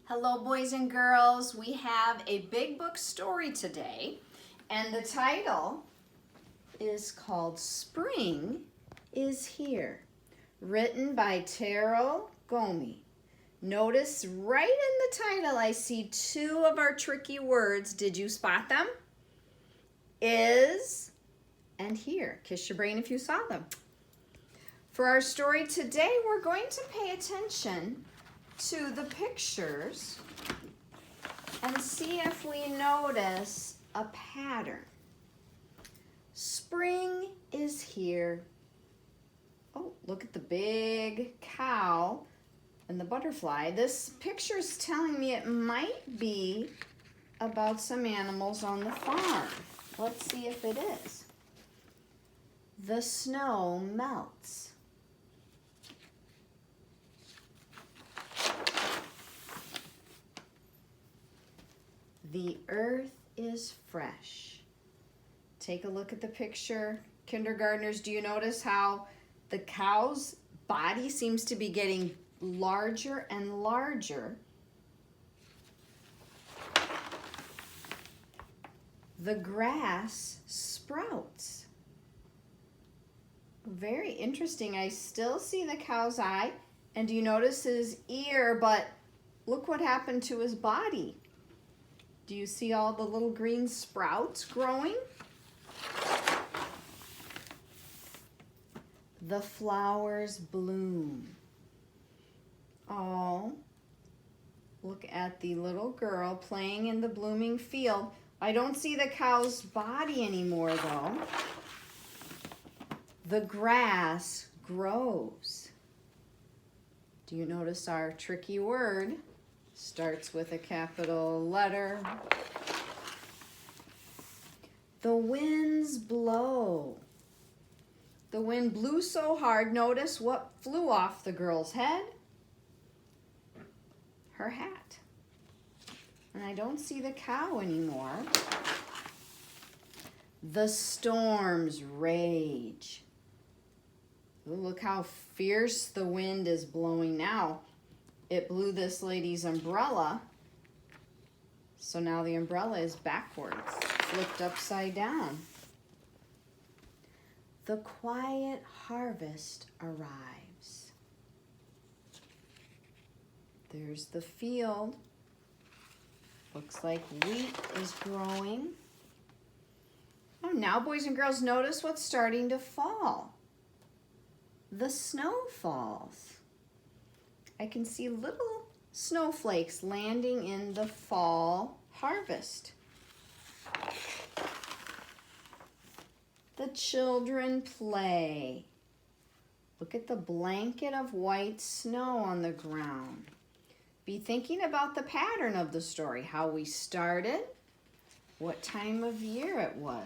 Hello, boys and girls. We have a big book story today, and the title is called Spring is Here, written by Taro Gomi. Notice right in the title, I see two of our tricky words. Did you spot them? Is and here. Kiss your brain if you saw them. For our story today, we're going to pay attention to the pictures and see if we notice a pattern. Spring is here. Oh, look at the big cow and the butterfly. This picture is telling me it might be about some animals on the farm. Let's see if it is. The snow melts. The earth is fresh. Take a look at the picture. Kindergartners, do you notice how the cow's body seems to be getting larger and larger? The grass sprouts. Very interesting. I still see the cow's eye. And do you notice his ear? But look what happened to his body. Do you see all the little green sprouts growing? The flowers bloom. Oh, look at the little girl playing in the blooming field. I don't see the cow's body anymore though. The grass grows. Do you notice our tricky word? Starts with a capital letter. The winds blow. The wind blew so hard, notice what flew off the girl's head? Her hat. And I don't see the cow anymore. The storms rage. Ooh, look how fierce the wind is blowing now. It blew this lady's umbrella, so now the umbrella is backwards, flipped upside down. The quiet harvest arrives. There's the field. Looks like wheat is growing. Oh, now boys and girls, notice what's starting to fall. The snow falls. I can see little snowflakes landing in the fall harvest. The children play. Look at the blanket of white snow on the ground. Be thinking about the pattern of the story, how we started, what time of year it was.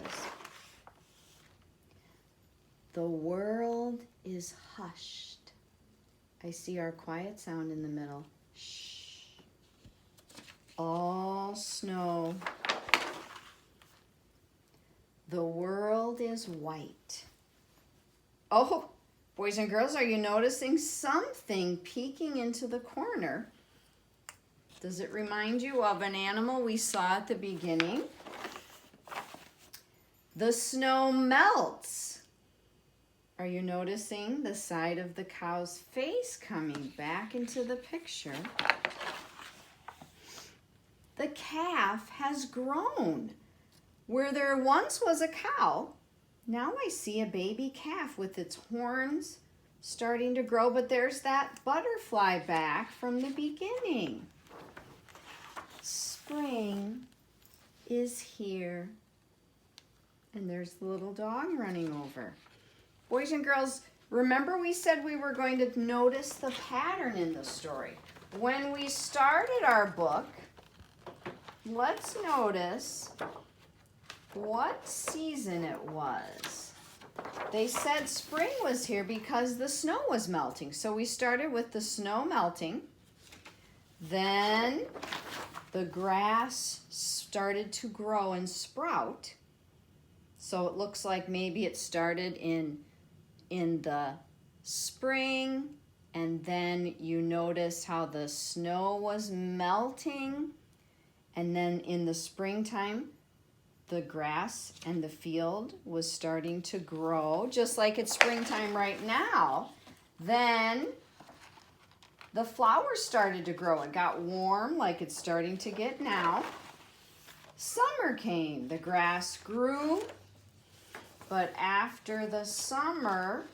The world is hushed. I see our quiet sound in the middle. Shh. All snow. The world is white. Oh, boys and girls, are you noticing something peeking into the corner? Does it remind you of an animal we saw at the beginning? The snow melts. Are you noticing the side of the cow's face coming back into the picture? The calf has grown. Where there once was a cow, now I see a baby calf with its horns starting to grow, but there's that butterfly back from the beginning. Spring is here. And there's the little dog running over. Boys and girls, remember we said we were going to notice the pattern in the story. When we started our book, let's notice what season it was. They said spring was here because the snow was melting. So we started with the snow melting. Then the grass started to grow and sprout. So it looks like maybe it started in the spring And then you noticed how the snow was melting. And then in the springtime, the grass and the field was starting to grow, just like it's springtime right now. Then the flowers started to grow. It got warm like it's starting to get now. Summer came. The grass grew. But after the summer,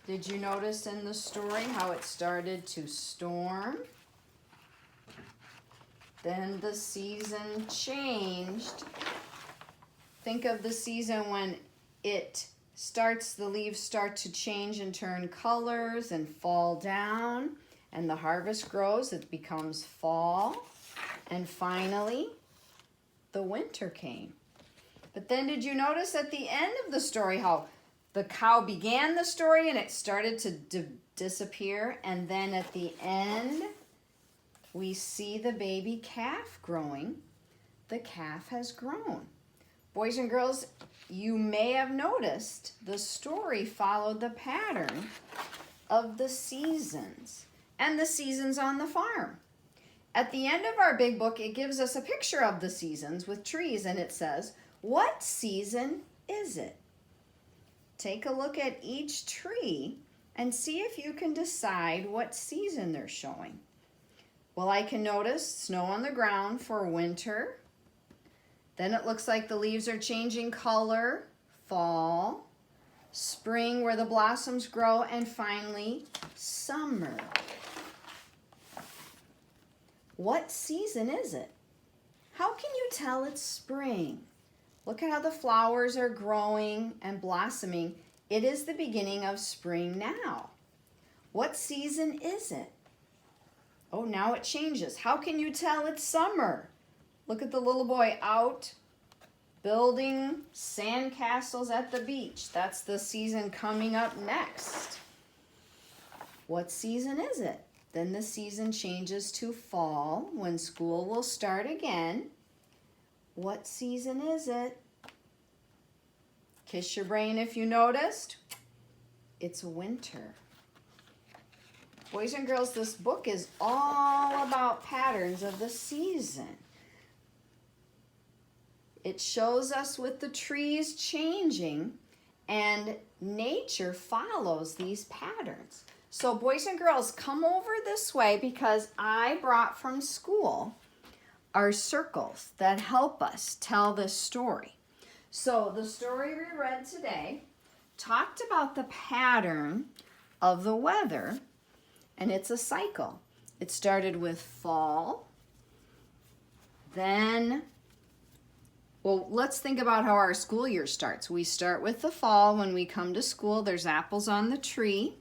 did you notice in the story how it started to storm? Then the season changed. Think of the season when it starts, the leaves start to change and turn colors and fall down, and the harvest grows, it becomes fall, and finally, the winter came. But then did you notice at the end of the story how the cow began the story and it started to disappear, and then at the end, we see the baby calf growing. The calf has grown. Boys and girls, you may have noticed the story followed the pattern of the seasons and the seasons on the farm. At the end of our big book, it gives us a picture of the seasons with trees, and it says, "What season is it?" Take a look at each tree and see if you can decide what season they're showing. Well, I can notice snow on the ground for winter. Then it looks like the leaves are changing color, fall, spring where the blossoms grow, and finally summer. What season is it? How can you tell it's spring? Look at how the flowers are growing and blossoming. It is the beginning of spring now. What season is it? Oh, now it changes. How can you tell it's summer? Look at the little boy out building sandcastles at the beach. That's the season coming up next. What season is it? Then the season changes to fall when school will start again. What season is it? Kiss your brain if you noticed. It's winter. Boys and girls, this book is all about patterns of the season. It shows us with the trees changing, and nature follows these patterns. So boys and girls, come over this way because I brought from school our circles that help us tell this story. So the story we read today talked about the pattern of the weather, and it's a cycle. It started with fall, then, well, let's think about how our school year starts. We start with the fall. When we come to school, there's apples on the tree.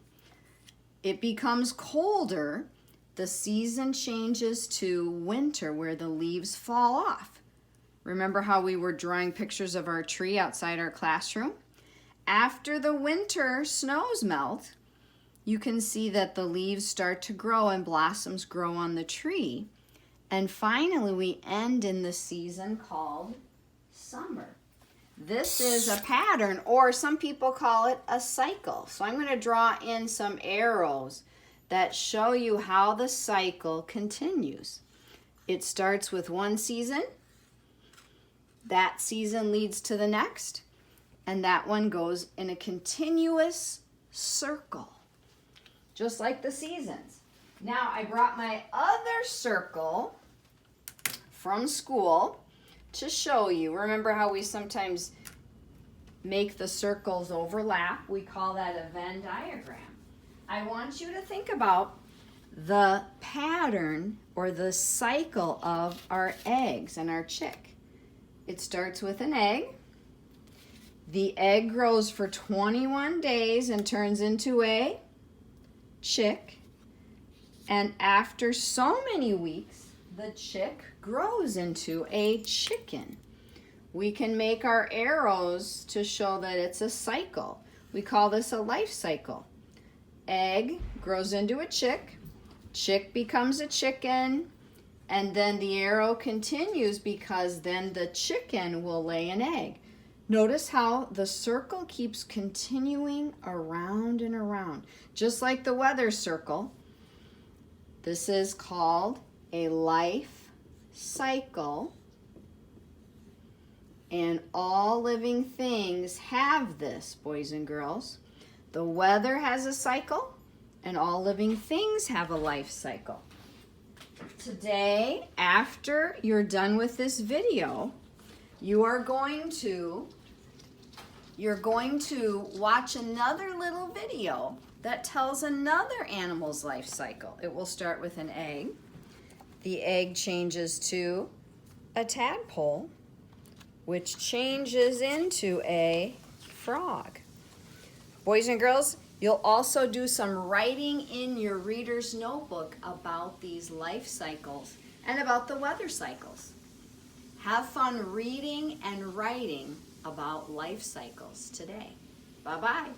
It becomes colder. The season changes to winter where the leaves fall off. Remember how we were drawing pictures of our tree outside our classroom? After the winter snows melt, you can see that the leaves start to grow and blossoms grow on the tree. And finally, we end in the season called summer. This is a pattern, or some people call it a cycle. So I'm going to draw in some arrows that show you how the cycle continues. It starts with one season. That season leads to the next, and that one goes in a continuous circle, just like the seasons. Now I brought my other circle from school to show you. Remember how we sometimes make the circles overlap? We call that a Venn diagram. I want you to think about the pattern or the cycle of our eggs and our chick. It starts with an egg. The egg grows for 21 days and turns into a chick. And after so many weeks, the chick grows into a chicken. We can make our arrows to show that it's a cycle. We call this a life cycle. Egg grows into a chick. Chick becomes a chicken. And then the arrow continues because then the chicken will lay an egg. Notice how the circle keeps continuing around and around, just like the weather circle. This is called a life cycle, and all living things have this, boys and girls. The weather has a cycle, and all living things have a life cycle. Today, after you're done with this video, you're going to watch another little video that tells another animal's life cycle. It will start with an egg. The egg changes to a tadpole, which changes into a frog. Boys and girls, you'll also do some writing in your reader's notebook about these life cycles and about the weather cycles. Have fun reading and writing about life cycles today. Bye-bye.